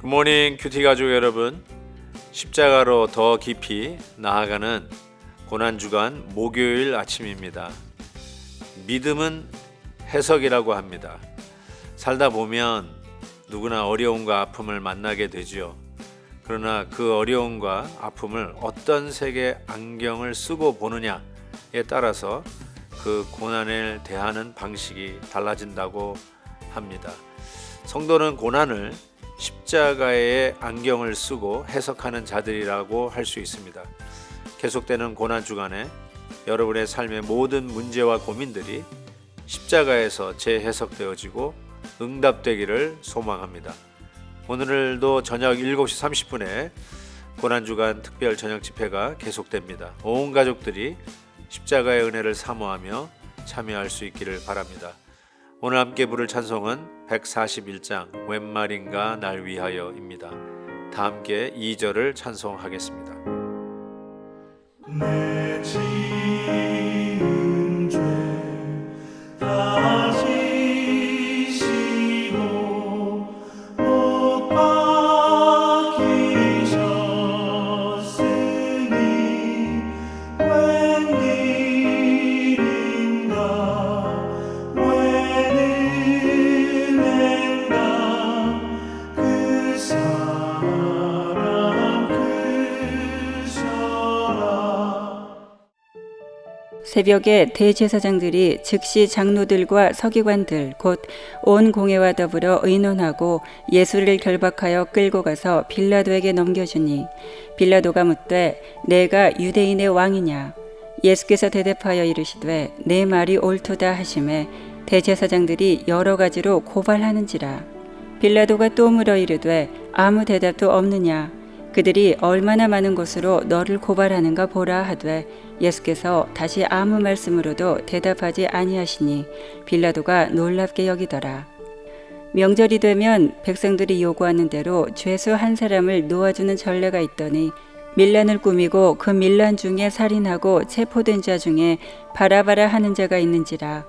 굿모닝 큐티 가족 여러분, 십자가로 더 깊이 나아가는 고난주간 목요일 아침입니다. 믿음은 해석이라고 합니다. 살다 보면 누구나 어려움과 아픔을 만나게 되죠. 그러나 그 어려움과 아픔을 어떤 색의 안경을 쓰고 보느냐에 따라서 그 고난을 대하는 방식이 달라진다고 합니다. 성도는 고난을 십자가의 안경을 쓰고 해석하는 자들이라고 할 수 있습니다. 계속되는 고난 주간에 여러분의 삶의 모든 문제와 고민들이 십자가에서 재해석되어지고 응답되기를 소망합니다. 오늘도 저녁 7시 30분에 고난 주간 특별 저녁 집회가 계속됩니다. 온 가족들이 십자가의 은혜를 사모하며 참여할 수 있기를 바랍니다. 오늘 함께 부를 찬송은 141장 웬 말인가 날 위하여입니다. 다 함께 2절을 찬송하겠습니다. 내 지은 죄 다 지시고 못 박히셨으니 웬일인가 웬 은혜인가 그 사랑 크셔라. 새벽에 대제사장들이 즉시 장로들과 서기관들 곧 온 공회와 더불어 의논하고 예수를 결박하여 끌고 가서 빌라도에게 넘겨주니 빌라도가 묻되 내가 유대인의 왕이냐? 예수께서 대답하여 이르시되 내 말이 옳도다 하시매 대제사장들이 여러 가지로 고발하는지라. 빌라도가 또 물어 이르되 아무 대답도 없느냐? 그들이 얼마나 많은 것으로 너를 고발하는가 보라 하되 예수께서 다시 아무 말씀으로도 대답하지 아니하시니 빌라도가 놀랍게 여기더라. 명절이 되면 백성들이 요구하는 대로 죄수 한 사람을 놓아주는 전례가 있더니 밀란을 꾸미고 그 밀란 중에 살인하고 체포된 자 중에 바라바라 하는 자가 있는지라.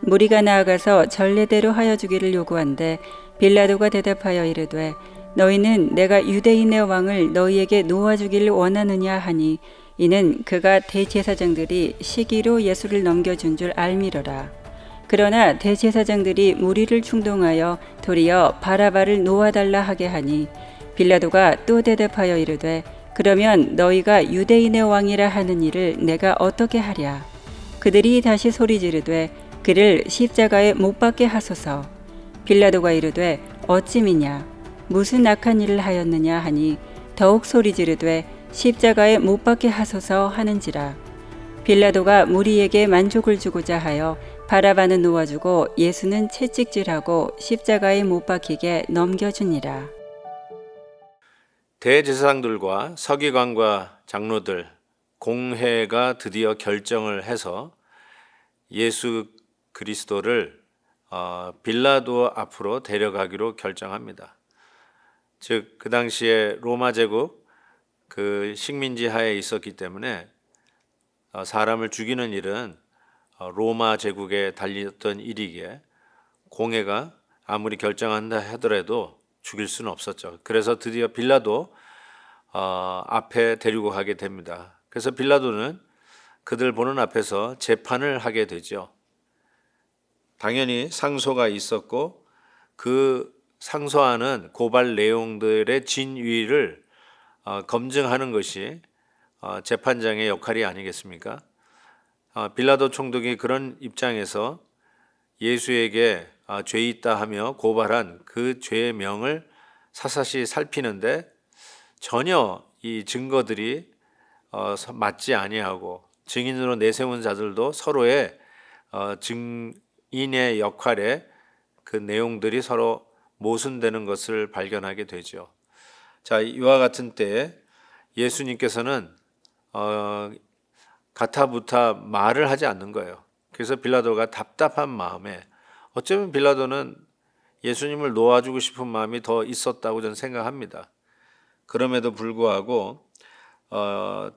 무리가 나아가서 전례대로 하여 주기를 요구한데 빌라도가 대답하여 이르되 너희는 내가 유대인의 왕을 너희에게 놓아주기를 원하느냐 하니 이는 그가 대제사장들이 시기로 예수를 넘겨준 줄 알미러라. 그러나 대제사장들이 무리를 충동하여 도리어 바라바를 놓아달라 하게 하니 빌라도가 또 대답하여 이르되 그러면 너희가 유대인의 왕이라 하는 일을 내가 어떻게 하랴. 그들이 다시 소리 지르되 그를 십자가에 못 박게 하소서. 빌라도가 이르되 어찌미냐 무슨 악한 일을 하였느냐 하니 더욱 소리 지르되 십자가에 못 박게 하소서 하는지라. 빌라도가 무리에게 만족을 주고자 하여 바라바는 놓아주고 예수는 채찍질하고 십자가에 못 박히게 넘겨주니라. 대제사장들과 서기관과 장로들 공회가 드디어 결정을 해서 예수 그리스도를 빌라도 앞으로 데려가기로 결정합니다. 즉 그 당시에 로마 제국 그 식민지 하에 있었기 때문에 사람을 죽이는 일은 로마 제국에 달렸던 일이기에 공회가 아무리 결정한다 하더라도 죽일 수는 없었죠. 그래서 드디어 빌라도 앞에 데리고 가게 됩니다. 그래서 빌라도는 그들 보는 앞에서 재판을 하게 되죠. 당연히 상소가 있었고 그 상소하는 고발 내용들의 진위를 검증하는 것이 재판장의 역할이 아니겠습니까? 빌라도 총독이 그런 입장에서 예수에게 죄 있다 하며 고발한 그 죄의 명을 사사시 살피는데 전혀 이 증거들이 맞지 아니하고 증인으로 내세운 자들도 서로의 증인의 역할에 그 내용들이 서로 모순되는 것을 발견하게 되죠. 자, 이와 같은 때에 예수님께서는 가타부타 말을 하지 않는 거예요. 그래서 빌라도가 답답한 마음에, 어쩌면 빌라도는 예수님을 놓아주고 싶은 마음이 더 있었다고 저는 생각합니다. 그럼에도 불구하고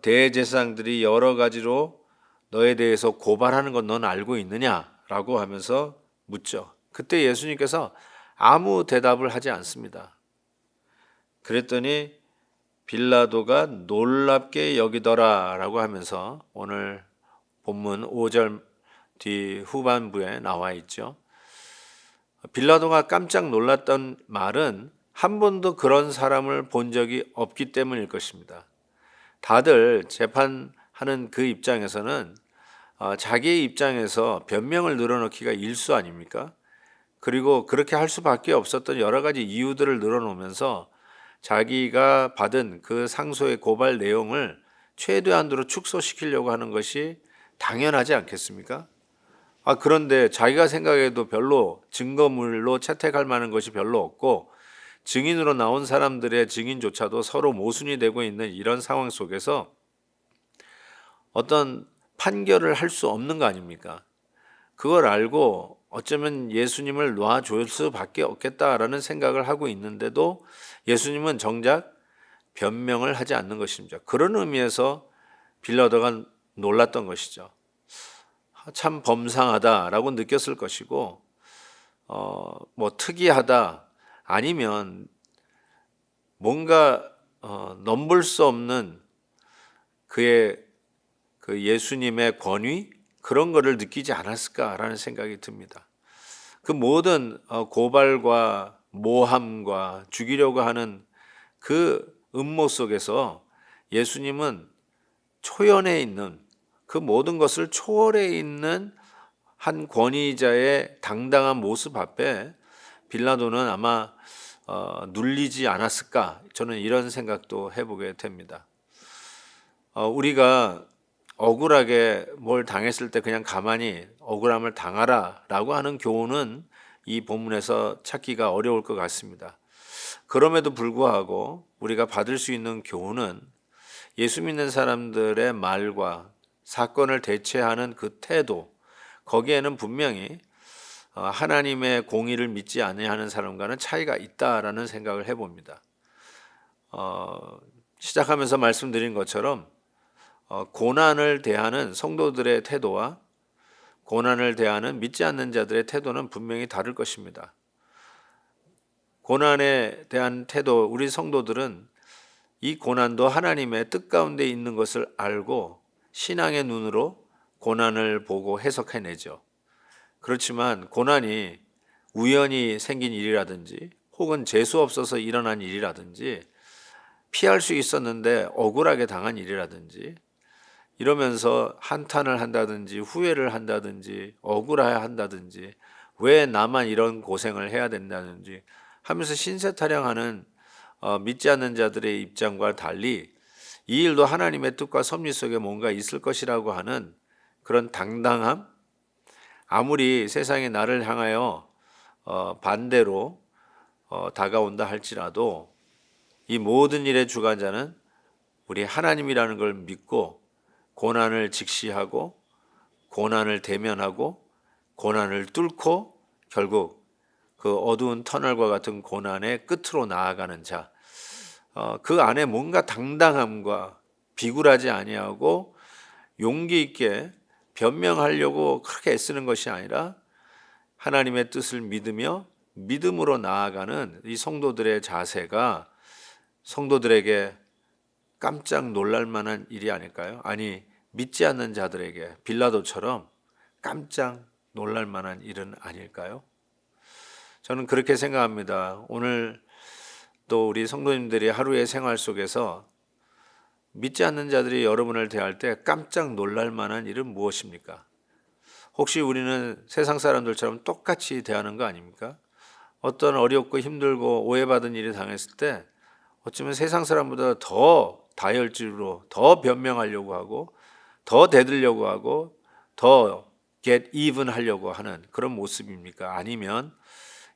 대제사장들이 여러 가지로 너에 대해서 고발하는 건 넌 알고 있느냐라고 하면서 묻죠. 그때 예수님께서 아무 대답을 하지 않습니다. 그랬더니 빌라도가 놀랍게 여기더라라고 하면서 오늘 본문 5절 뒤 후반부에 나와 있죠. 빌라도가 깜짝 놀랐던 말은 한 번도 그런 사람을 본 적이 없기 때문일 것입니다. 다들 재판하는 그 입장에서는 자기의 입장에서 변명을 늘어놓기가 일수 아닙니까? 그리고 그렇게 할 수밖에 없었던 여러 가지 이유들을 늘어놓으면서 자기가 받은 그 상소의 고발 내용을 최대한으로 축소시키려고 하는 것이 당연하지 않겠습니까? 그런데 자기가 생각해도 별로 증거물로 채택할 만한 것이 별로 없고 증인으로 나온 사람들의 증인조차도 서로 모순이 되고 있는 이런 상황 속에서 어떤 판결을 할 수 없는 거 아닙니까? 그걸 알고 어쩌면 예수님을 놔줄 수밖에 없겠다라는 생각을 하고 있는데도 예수님은 정작 변명을 하지 않는 것입니다. 그런 의미에서 빌라도가 놀랐던 것이죠. 참 범상하다라고 느꼈을 것이고 뭐 특이하다 아니면 뭔가 넘볼 수 없는 그의 그 예수님의 권위 그런 거를 느끼지 않았을까라는 생각이 듭니다. 그 모든 고발과 모함과 죽이려고 하는 그 음모 속에서 예수님은 초연해 있는 그 모든 것을 초월해 있는 한 권위자의 당당한 모습 앞에 빌라도는 아마 눌리지 않았을까, 저는 이런 생각도 해보게 됩니다. 우리가 억울하게 뭘 당했을 때 그냥 가만히 억울함을 당하라 라고 하는 교훈은 이 본문에서 찾기가 어려울 것 같습니다. 그럼에도 불구하고 우리가 받을 수 있는 교훈은 예수 믿는 사람들의 말과 사건을 대처하는 그 태도, 거기에는 분명히 하나님의 공의를 믿지 아니하는 사람과는 차이가 있다라는 생각을 해봅니다. 시작하면서 말씀드린 것처럼 고난을 대하는 성도들의 태도와 고난을 대하는 믿지 않는 자들의 태도는 분명히 다를 것입니다. 고난에 대한 태도, 우리 성도들은 이 고난도 하나님의 뜻 가운데 있는 것을 알고 신앙의 눈으로 고난을 보고 해석해내죠. 그렇지만 고난이 우연히 생긴 일이라든지 혹은 재수 없어서 일어난 일이라든지 피할 수 있었는데 억울하게 당한 일이라든지 이러면서 한탄을 한다든지 후회를 한다든지 억울해 한다든지 왜 나만 이런 고생을 해야 된다든지 하면서 신세타령하는 믿지 않는 자들의 입장과 달리 이 일도 하나님의 뜻과 섭리 속에 뭔가 있을 것이라고 하는 그런 당당함, 아무리 세상이 나를 향하여 반대로 다가온다 할지라도 이 모든 일의 주관자는 우리 하나님이라는 걸 믿고 고난을 직시하고 고난을 대면하고 고난을 뚫고 결국 그 어두운 터널과 같은 고난의 끝으로 나아가는 자, 그 안에 뭔가 당당함과 비굴하지 아니하고 용기 있게 변명하려고 그렇게 애쓰는 것이 아니라 하나님의 뜻을 믿으며 믿음으로 나아가는 이 성도들의 자세가 성도들에게 깜짝 놀랄 만한 일이 아닐까요? 아니, 믿지 않는 자들에게 빌라도처럼 깜짝 놀랄 만한 일은 아닐까요? 저는 그렇게 생각합니다. 오늘 또 우리 성도님들이 하루의 생활 속에서 믿지 않는 자들이 여러분을 대할 때 깜짝 놀랄 만한 일은 무엇입니까? 혹시 우리는 세상 사람들처럼 똑같이 대하는 거 아닙니까? 어떤 어렵고 힘들고 오해받은 일이 당했을 때 어쩌면 세상 사람보다 더 다혈질로 더 변명하려고 하고 더 대들려고 하고 더 get even 하려고 하는 그런 모습입니까? 아니면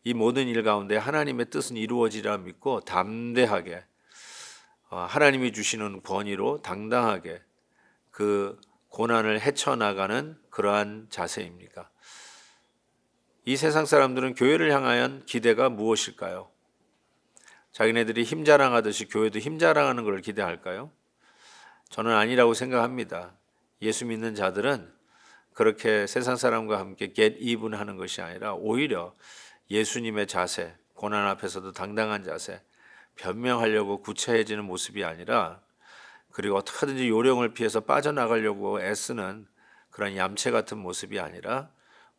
이 모든 일 가운데 하나님의 뜻은 이루어지리라 믿고 담대하게 하나님이 주시는 권위로 당당하게 그 고난을 헤쳐나가는 그러한 자세입니까? 이 세상 사람들은 교회를 향한 기대가 무엇일까요? 자기네들이 힘 자랑하듯이 교회도 힘 자랑하는 걸 기대할까요? 저는 아니라고 생각합니다. 예수 믿는 자들은 그렇게 세상 사람과 함께 get even 하는 것이 아니라 오히려 예수님의 자세, 고난 앞에서도 당당한 자세, 변명하려고 구차해지는 모습이 아니라 그리고 어떻게든지 요령을 피해서 빠져나가려고 애쓰는 그런 얌체 같은 모습이 아니라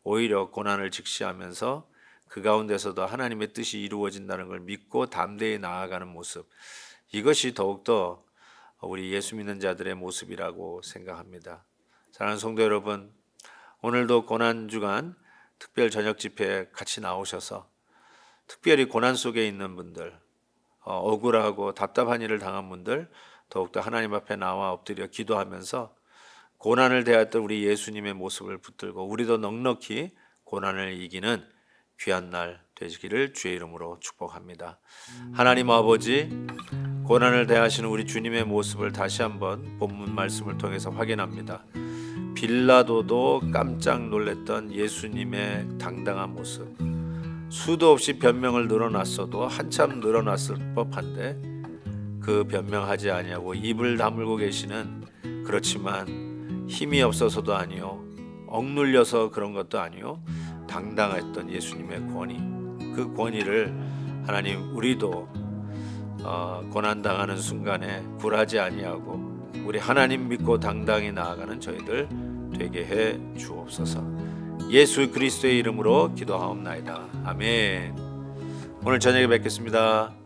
오히려 고난을 직시하면서 그 가운데서도 하나님의 뜻이 이루어진다는 걸 믿고 담대히 나아가는 모습, 이것이 더욱더 우리 예수 믿는 자들의 모습이라고 생각합니다. 사랑하는 성도 여러분, 오늘도 고난주간 특별 저녁 집회에 같이 나오셔서 특별히 고난 속에 있는 분들, 억울하고 답답한 일을 당한 분들 더욱더 하나님 앞에 나와 엎드려 기도하면서 고난을 대하였던 우리 예수님의 모습을 붙들고 우리도 넉넉히 고난을 이기는 귀한 날 되시기를 주의 이름으로 축복합니다. 하나님 아버지, 고난을 대하시는 우리 주님의 모습을 다시 한번 본문 말씀을 통해서 확인합니다. 빌라도도 깜짝 놀랐던 예수님의 당당한 모습, 수도 없이 변명을 늘어놨어도 한참 늘어났을 법한데 그 변명하지 아니하고 입을 다물고 계시는, 그렇지만 힘이 없어서도 아니요 억눌려서 그런 것도 아니요 당당했던 예수님의 권위, 그 권위를 하나님 우리도 고난당하는 순간에 굴하지 아니하고 우리 하나님 믿고 당당히 나아가는 저희들 되게 해 주옵소서. 예수 그리스도의 이름으로 기도하옵나이다. 아멘. 오늘 저녁에 뵙겠습니다.